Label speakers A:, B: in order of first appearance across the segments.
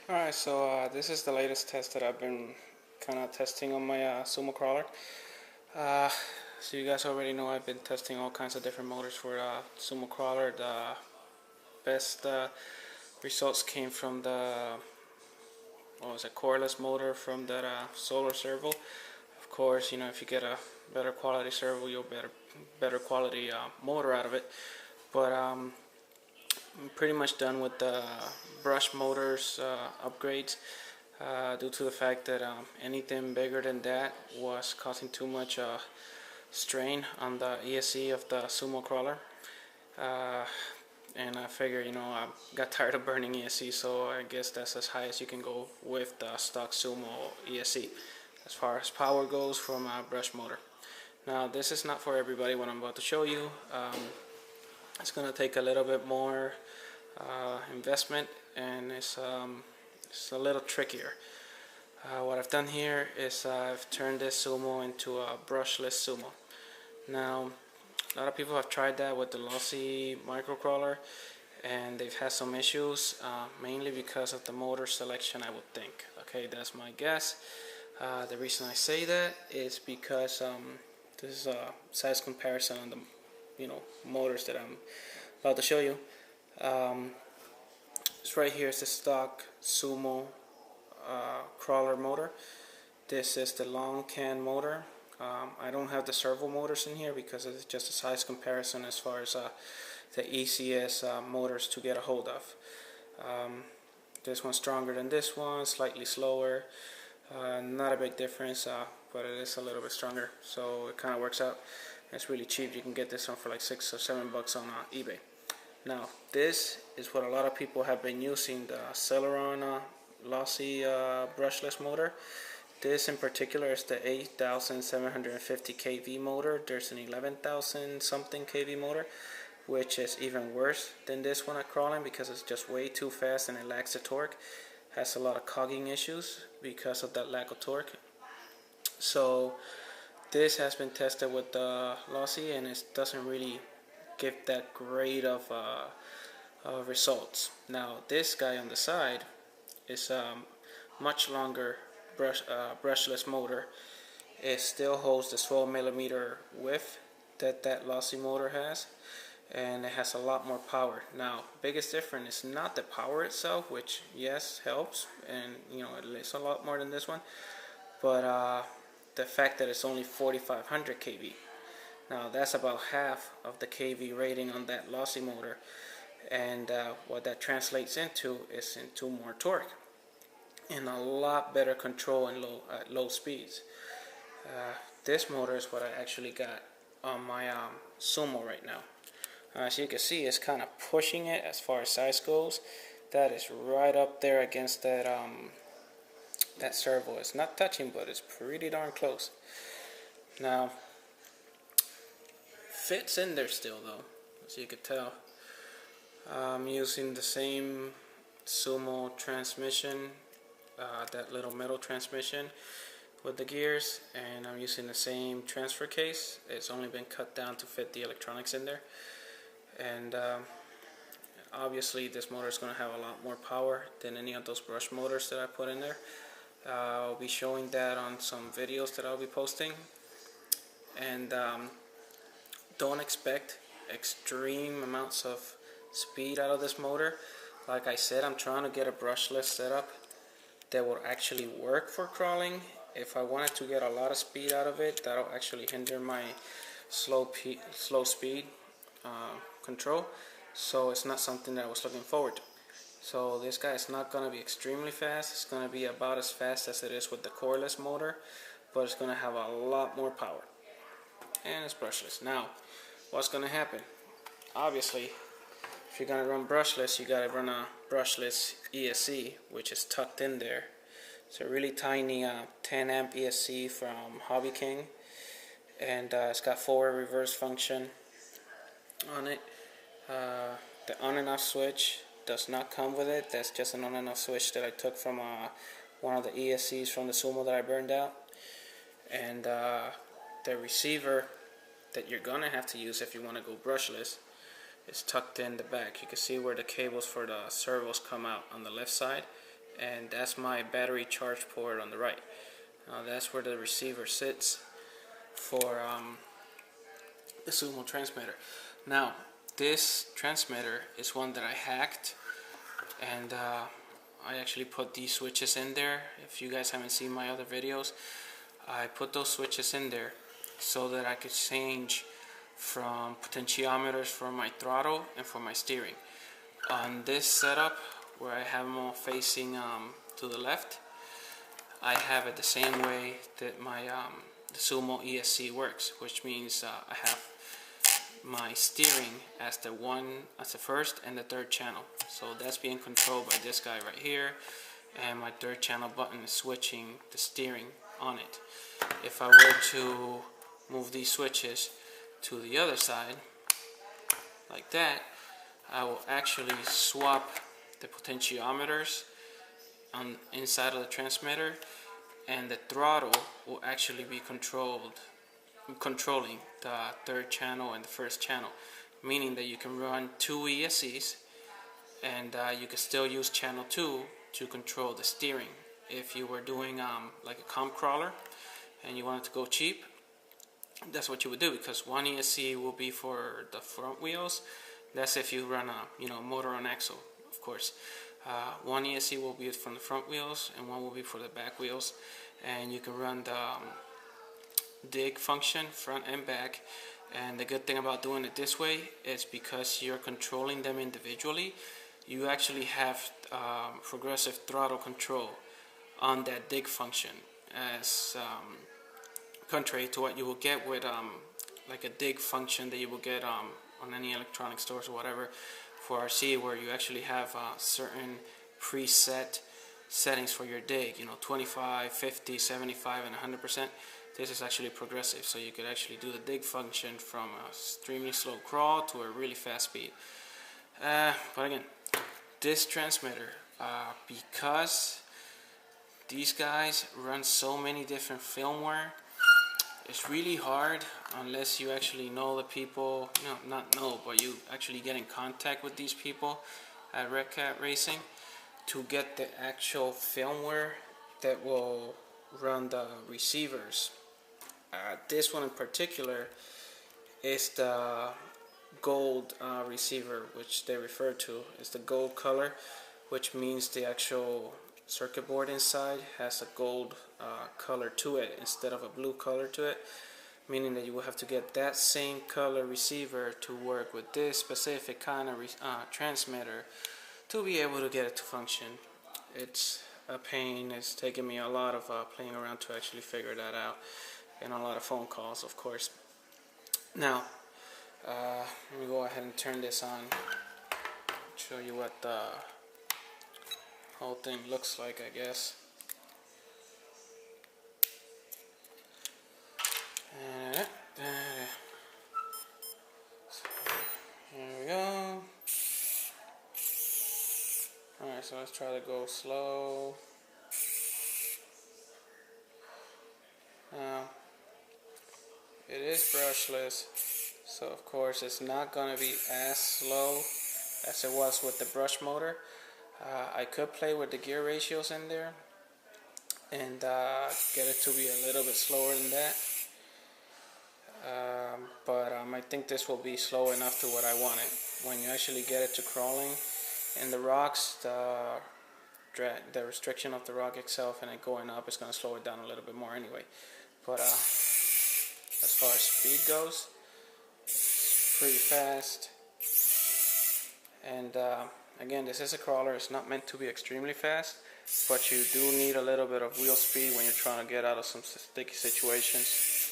A: Alright, so this is the latest test that I've been kind of testing on my Sumo Crawler. Uh, so you guys already know I've been testing all kinds of different motors for Sumo Crawler. The best results came from the cordless motor from that solar servo. Of course, you know, if you get a better quality servo, you'll better quality motor out of it. But I'm pretty much done with the brush motors upgrades due to the fact that anything bigger than that was causing too much strain on the ESC of the Sumo Crawler. And I figure, you know, I got tired of burning ESC, so I guess that's as high as you can go with the stock Sumo ESC as far as power goes from a brush motor. Now, this is not for everybody what I'm about to show you. It's going to take a little bit more investment, and it's a little trickier. What I've done here is I've turned this Sumo into a brushless Sumo. Now, a lot of people have tried that with the lossy micro crawler, and they've had some issues, mainly because of the motor selection, I would think. Okay, that's my guess. The reason I say that is because this is a size comparison on the motors that I'm about to show you. This right here is the stock Sumo crawler motor. This is the long can motor. I don't have the servo motors in here because it's just a size comparison as far as the ECS motors to get a hold of. This one's stronger than this one, slightly slower. Not a big difference, but it is a little bit stronger, so it kind of works out. It's really cheap. You can get this one for like $6 or $7 on eBay. Now, this is what a lot of people have been using, the Celeron lossy brushless motor. This in particular is the 8,750 kV motor. There's an 11,000 something kV motor, which is even worse than this one at crawling because it's just way too fast and it lacks the torque. Has a lot of cogging issues because of that lack of torque. So this has been tested with the lossy, and it doesn't really give that great of results. Now this guy on the side is much longer brushless motor. It still holds the 12mm width that lossy motor has, and it has a lot more power. Now, biggest difference is not the power itself, which yes helps, and you know it's a lot more than this one, but the fact that it's only 4,500 kV. Now that's about half of the kV rating on that lossy motor, and what that translates into is into more torque and a lot better control in low speeds. This motor is what I actually got on my Sumo right now. As you can see, it's kind of pushing it as far as size goes. That is right up there against that that servo. It's not touching, but it's pretty darn close. Now, fits in there still though, as you can tell. I'm using the same Sumo transmission, that little metal transmission with the gears, and I'm using the same transfer case. It's only been cut down to fit the electronics in there, and obviously this motor is going to have a lot more power than any of those brush motors that I put in there. I'll be showing that on some videos that I'll be posting, and don't expect extreme amounts of speed out of this motor. Like I said, I'm trying to get a brushless setup that will actually work for crawling. If I wanted to get a lot of speed out of it, that'll actually hinder my slow speed control. So it's not something that I was looking forward to. So this guy is not going to be extremely fast. It's going to be about as fast as it is with the cordless motor, but it's going to have a lot more power. And it's brushless. Now, what's going to happen? Obviously, if you're going to run brushless, you got to run a brushless ESC, which is tucked in there. It's a really tiny 10 amp ESC from Hobby King, and it's got forward reverse function on it. The on and off switch does not come with it. That's just an on and off switch that I took from one of the ESCs from the Sumo that I burned out. And the receiver that you're gonna have to use if you want to go brushless is tucked in the back. You can see where the cables for the servos come out on the left side, and that's my battery charge port on the right. Now that's where the receiver sits for the Sumo transmitter. Now this transmitter is one that I hacked, and I actually put these switches in there. If you guys haven't seen my other videos, I put those switches in there so that I could change from potentiometers for my throttle and for my steering. On this setup, where I have them all facing to the left, I have it the same way that my the Sumo Esc works, which means I have my steering as the first and the third channel. So that's being controlled by this guy right here, and my third channel button is switching the steering on it. If I were to move these switches to the other side like that, I will actually swap the potentiometers on inside of the transmitter, and the throttle will actually be controlling the third channel and the first channel, meaning that you can run two ESCs and you can still use channel 2 to control the steering. If you were doing like a comp crawler and you wanted to go cheap, that's what you would do, because one ESC will be for the front wheels. That's if you run a motor on axle, of course. One ESC will be from the front wheels and one will be for the back wheels, and you can run the dig function front and back. And the good thing about doing it this way is because you're controlling them individually, you actually have progressive throttle control on that dig function, as contrary to what you will get with like a dig function that you will get on any electronic stores or whatever for RC, where you actually have certain preset settings for your dig, 25, 50, 75, and 100%. This is actually progressive, so you could actually do the dig function from a extremely slow crawl to a really fast speed. But again, this transmitter, because these guys run so many different firmware, it's really hard unless you actually know the people, but you actually get in contact with these people at Redcat Racing to get the actual firmware that will run the receivers. This one in particular is the gold receiver, which they refer to as the gold color, which means the actual circuit board inside has a gold color to it instead of a blue color to it, meaning that you will have to get that same color receiver to work with this specific kind of transmitter to be able to get it to function. It's a pain. It's taken me a lot of playing around to actually figure that out, and a lot of phone calls, of course. Now let me go ahead and turn this on, show you what the whole thing looks like, I guess. Here we go. Alright, so let's try to go slow. Now, it is brushless, so of course it's not going to be as slow as it was with the brush motor. I could play with the gear ratios in there and get it to be a little bit slower than that. But I think this will be slow enough to what I wanted. When you actually get it to crawling in the rocks, the restriction of the rock itself and it going up is going to slow it down a little bit more anyway. But as far as speed goes, it's pretty fast. And again, this is a crawler. It's not meant to be extremely fast, but you do need a little bit of wheel speed when you're trying to get out of some sticky situations.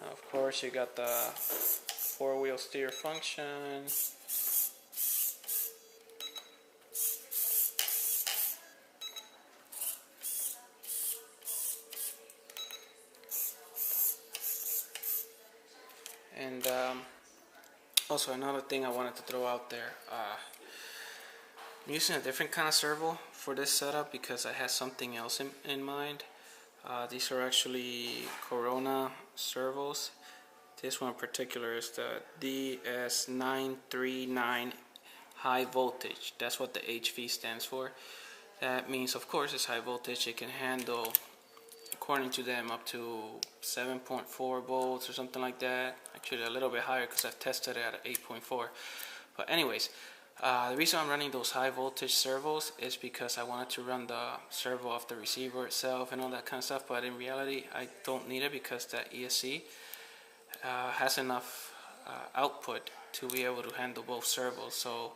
A: Of course, you got the four-wheel steer function. And also another thing I wanted to throw out there, I'm using a different kind of servo for this setup because I had something else in mind. These are actually Corona servos, This one in particular is the DS939 high voltage. That's what the HV stands for. That means, of course, it's high voltage. It can handle, according to them, up to 7.4 volts or something like that. Actually a little bit higher because I've tested it at 8.4. But anyways, the reason I'm running those high voltage servos is because I wanted to run the servo off the receiver itself and all that kind of stuff, but in reality I don't need it because that ESC has enough output to be able to handle both servos. So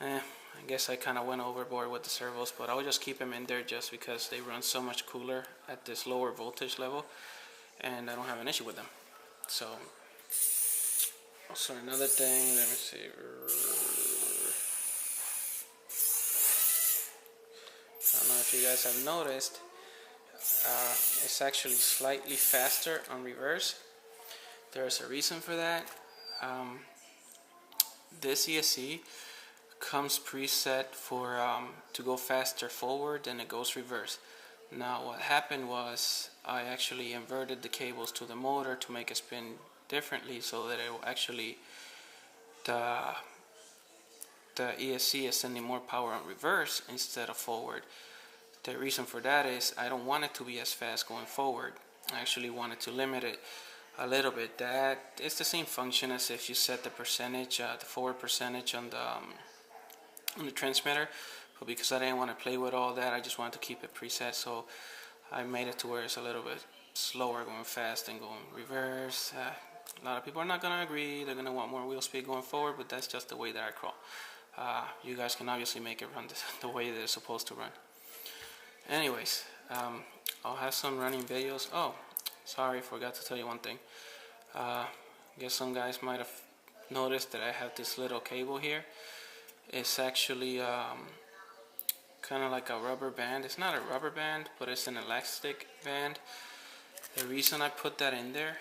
A: I guess I kind of went overboard with the servos, but I'll just keep them in there just because they run so much cooler at this lower voltage level and I don't have an issue with them. So also another thing, let me see. I don't know if you guys have noticed, it's actually slightly faster on reverse. There's a reason for that. This ESC comes preset for to go faster forward than it goes reverse. Now what happened was I actually inverted the cables to the motor to make it spin differently so that it will actually, the ESC is sending more power on reverse instead of forward. The reason for that is I don't want it to be as fast going forward. I actually wanted to limit it a little bit. That it's the same function as if you set the percentage, the forward percentage on the transmitter, but because I didn't want to play with all that, I just wanted to keep it preset, so I made it to where it's a little bit slower going fast than going reverse. A lot of people are not going to agree. They're going to want more wheel speed going forward, but that's just the way that I crawl. You guys can obviously make it run the way that it's supposed to run. Anyways, I'll have some running videos. Oh, sorry, forgot to tell you one thing. I guess some guys might have noticed that I have this little cable here. It's actually kind of like a rubber band. It's not a rubber band, but it's an elastic band. The reason I put that in there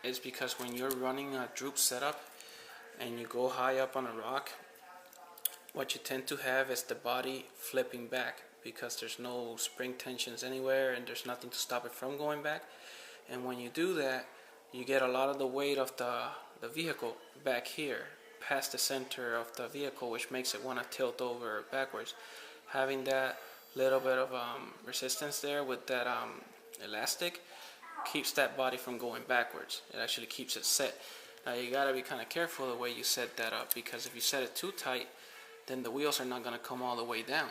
A: is because when you're running a droop setup and you go high up on a rock, what you tend to have is the body flipping back because there's no spring tensions anywhere and there's nothing to stop it from going back. And when you do that, you get a lot of the weight of the vehicle back here past the center of the vehicle, which makes it want to tilt over backwards. Having that little bit of resistance there with that elastic keeps that body from going backwards. It actually keeps it set. Now you gotta be kind of careful the way you set that up, because if you set it too tight, then the wheels are not gonna come all the way down.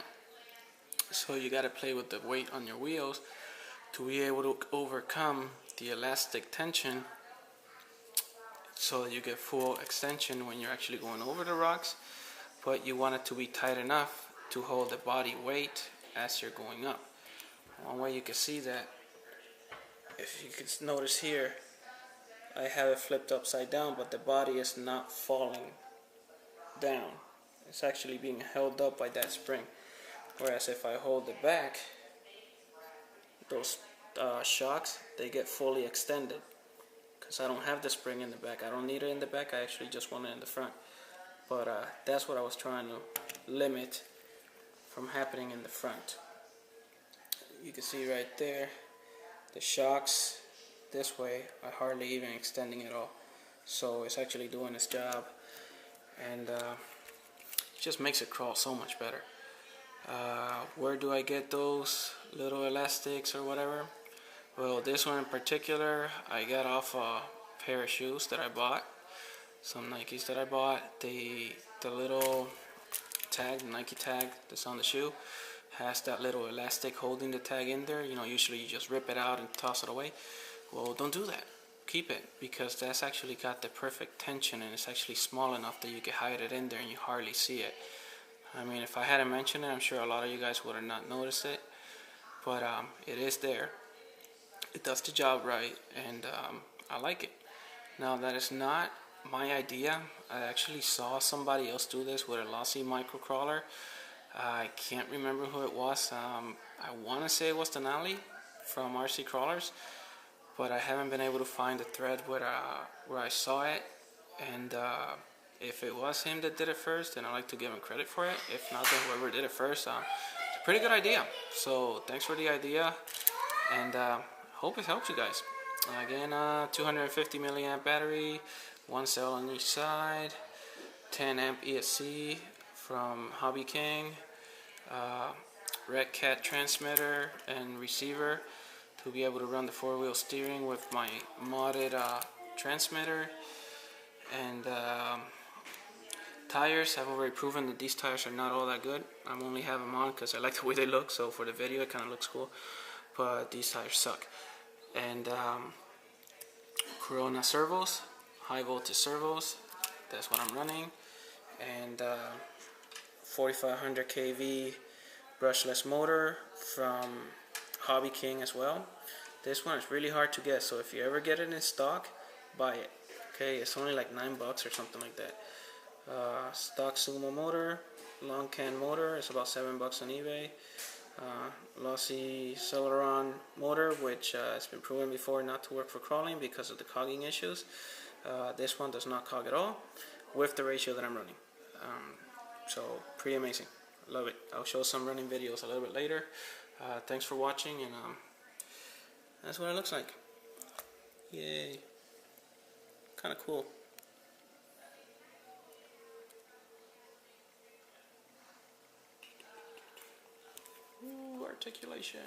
A: So you gotta play with the weight on your wheels to be able to overcome the elastic tension so that you get full extension when you're actually going over the rocks, but you want it to be tight enough to hold the body weight as you're going up. One way you can see that, if you can notice here, I have it flipped upside down, but the body is not falling down. It's actually being held up by that spring. Whereas if I hold it back, those shocks, they get fully extended. Because I don't have the spring in the back. I don't need it in the back. I actually just want it in the front. But that's what I was trying to limit from happening in the front. You can see right there, the shocks this way are hardly even extending at all. So it's actually doing its job. And it just makes it crawl so much better. Where do I get those little elastics or whatever? Well, this one in particular, I got off a pair of shoes that I bought. Some Nikes that I bought. The little tag, the Nike tag that's on the shoe, has that little elastic holding the tag in there. You know, usually you just rip it out and toss it away. Well, don't do that. Keep it, because that's actually got the perfect tension and it's actually small enough that you can hide it in there and you hardly see it. I mean, if I hadn't mentioned it, I'm sure a lot of you guys would have not noticed it. But it is there. It does the job right, and I like it. Now, that is not my idea. I actually saw somebody else do this with a lossy microcrawler. I can't remember who it was. I want to say it was Denali from RC Crawlers, but I haven't been able to find the thread where I saw it. And if it was him that did it first, then I'd like to give him credit for it. If not, then whoever did it first, it's a pretty good idea. So thanks for the idea, and hope it helps you guys. Again, 250 milliamp battery, one cell on each side, 10 amp ESC from Hobby King, Redcat transmitter and receiver to be able to run the four-wheel steering with my modded transmitter, and tires. I've already proven that these tires are not all that good. I'm only have them on because I like the way they look, so for the video it kind of looks cool, but these tires suck. And Corona servos, high voltage servos, that's what I'm running, and 4500 kV brushless motor from Hobby King as well. This one is really hard to get, so if you ever get it in stock, buy it. Okay, it's only like $9 or something like that. Stock Sumo motor, long can motor, it's about $7 on eBay. Lossy Celeron motor, which has been proven before not to work for crawling because of the cogging issues. This one does not cog at all with the ratio that I'm running. So pretty amazing. Love it. I'll show some running videos a little bit later. Thanks for watching, and that's what it looks like. Yay. Kind of cool. Ooh, articulation.